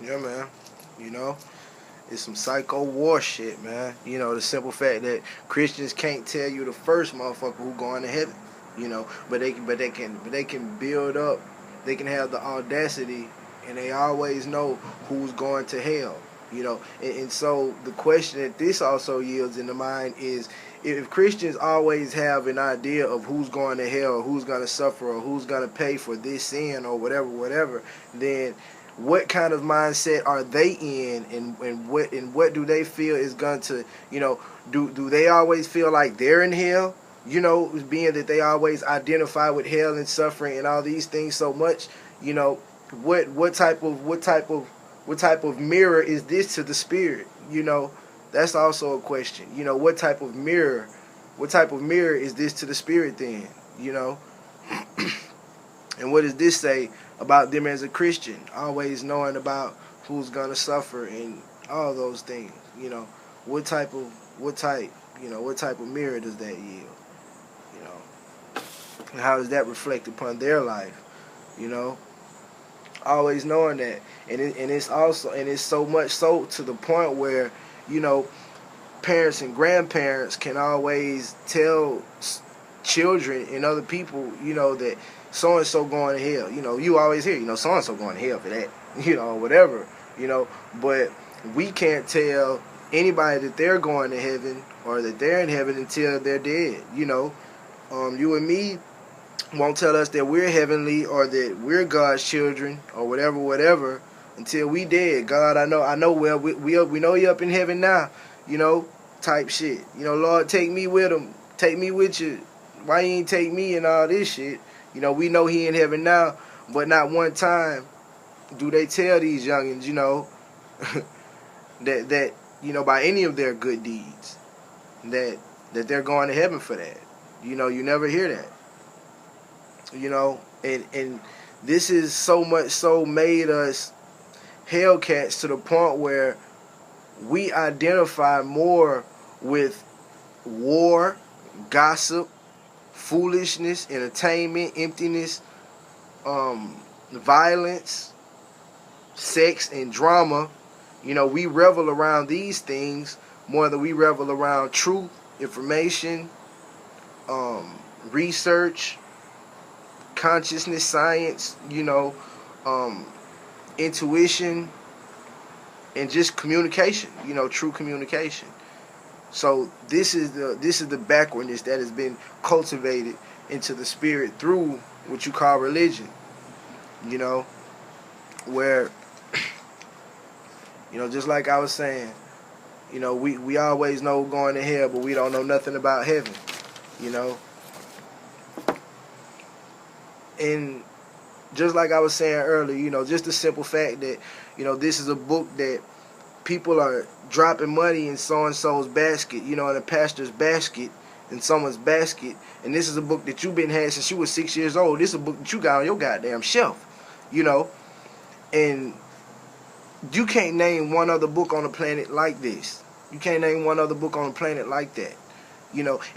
Yeah, man. You know, it's some psycho war shit, man. You know, the simple fact that Christians can't tell you the first motherfucker who going to heaven. You know, but they can build up. They can have the audacity, and they always know who's going to hell. You know, and so the question that this also yields in the mind is, if Christians always have an idea of who's going to hell, or who's going to suffer, or who's going to pay for this sin, or whatever, then what kind of mindset are they in, and what do they feel is going to, do they always feel like they're in hell, being that they always identify with hell and suffering and all these things so much, you know what type of mirror is this to the spirit? That's also a question. What type of mirror is this to the spirit then? And what does this say about them as a Christian? Always knowing about who's gonna suffer and all those things. What type of mirror does that yield? And how does that reflect upon their life? Always knowing that, and it's so much so to the point where parents and grandparents can always tell children and other people, that so and so going to hell. You always hear, so and so going to hell for that, whatever, But we can't tell anybody that they're going to heaven or that they're in heaven until they're dead. You and me won't tell us that we're heavenly or that we're God's children or whatever until we dead. God, I know. Well, we know you up in heaven now. Type shit. Lord, take me with him. Take me with you. Why you ain't take me and all this shit? We know he in heaven now, but not one time do they tell these youngins, that by any of their good deeds, that they're going to heaven for that. You never hear that. And this is so much so made us Hellcats to the point where we identify more with war, gossip, foolishness, entertainment, emptiness, violence, sex, and drama. We revel around these things more than we revel around truth, information, research, consciousness, science, intuition, and just communication, true communication. So this is the backwardness that has been cultivated into the spirit through what you call religion. Where just like I was saying, we always know going to hell, but we don't know nothing about heaven. And just like I was saying earlier, just the simple fact that, this is a book that people are dropping money in so-and-so's basket, in a pastor's basket, in someone's basket, and this is a book that you've been had since you were 6 years old. This is a book that you got on your goddamn shelf, and you can't name one other book on the planet like this. You can't name one other book on the planet like that,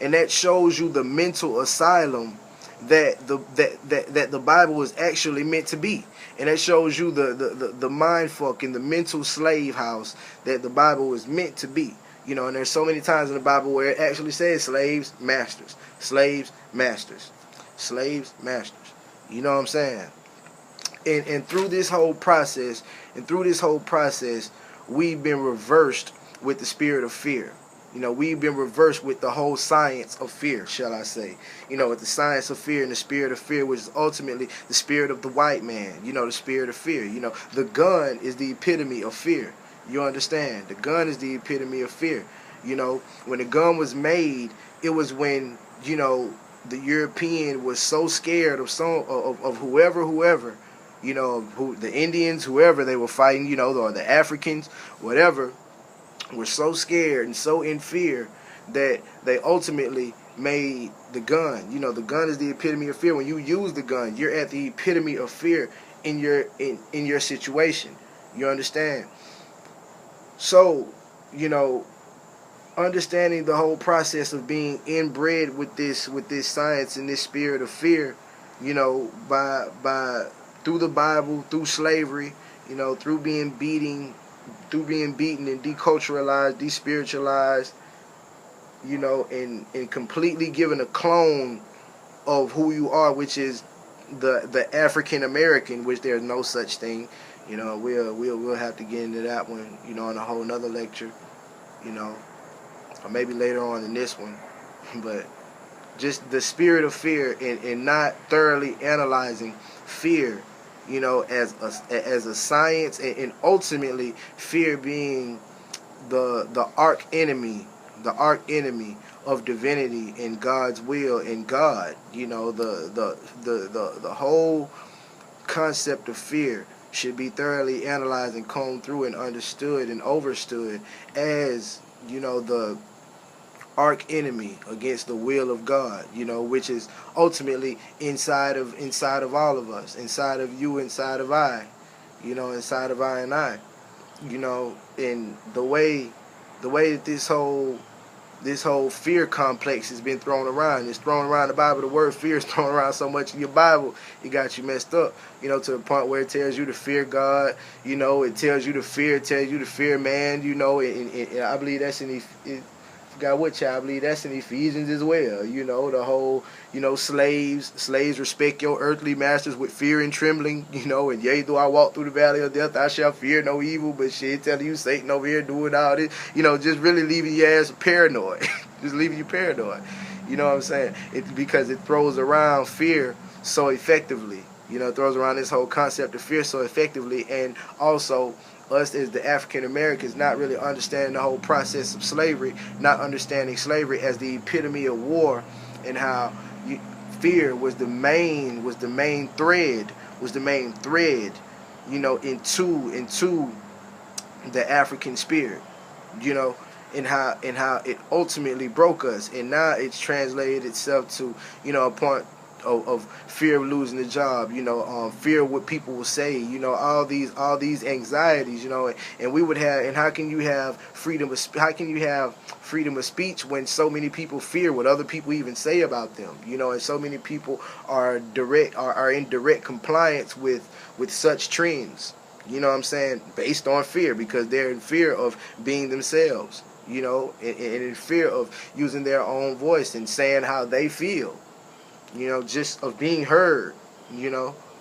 and that shows you the mental asylum that the Bible is actually meant to be. And that shows you the mind fuck and the mental slave house that the Bible is meant to be. And there's so many times in the Bible where it actually says slaves, masters, slaves, masters, slaves, masters. You know what I'm saying? And through this whole process, we've been reversed with the spirit of fear. We've been reversed with the whole science of fear, shall I say. With the science of fear and the spirit of fear, which is ultimately the spirit of the white man, the spirit of fear. The gun is the epitome of fear. You understand? The gun is the epitome of fear. When the gun was made, it was when, the European was so scared of whoever, the Indians, whoever they were fighting, or the Africans, whatever, were so scared and so in fear that they ultimately made the gun. The gun is the epitome of fear. When you use the gun, you're at the epitome of fear in your situation. You understand? So, understanding the whole process of being inbred with this science and this spirit of fear, by through the Bible, through slavery, you know, through being beaten and deculturalized, despiritualized, you know, and completely given a clone of who you are, which is the African American, which there's no such thing. You know, we'll have to get into that one, you know, in a whole nother lecture, you know, or maybe later on in this one. But just the spirit of fear, and not thoroughly analyzing fear, you know, as a science, and ultimately fear being the arch enemy of divinity and God's will and God. You know, the whole concept of fear should be thoroughly analyzed and combed through and understood and overstood as, you know, the arch enemy against the will of God, you know, which is ultimately inside of all of us, inside of you, inside of I, you know, inside of I and I, you know. And the way that this whole fear complex has been thrown around. It's thrown around the Bible. The word fear is thrown around so much in your Bible, it got you messed up, you know, to the point where it tells you to fear God, you know, it tells you to fear man, you know, and I believe that's forgot what child, I believe that's in Ephesians as well, you know, the whole, you know, slaves respect your earthly masters with fear and trembling, you know, and yea, though I walk through the valley of death, I shall fear no evil, but shit, telling you Satan over here doing all this, you know, just really leaving your ass paranoid, just leaving you paranoid, you know what I'm saying? It's because it throws around fear so effectively, you know, it throws around this whole concept of fear so effectively, and also us as the African Americans not really understanding the whole process of slavery, not understanding slavery as the epitome of war, and how fear was the main thread, you know, into the African spirit, you know, and how it ultimately broke us, and now it's translated itself to, you know, a point of fear of losing the job, you know, fear of what people will say, you know, all these anxieties, you know, and we would have, and how can you have freedom of speech when so many people fear what other people even say about them, you know, and so many people are in direct compliance with such trends, you know what I'm saying, based on fear, because they're in fear of being themselves, you know, and in fear of using their own voice and saying how they feel, you know, just of being heard, you know.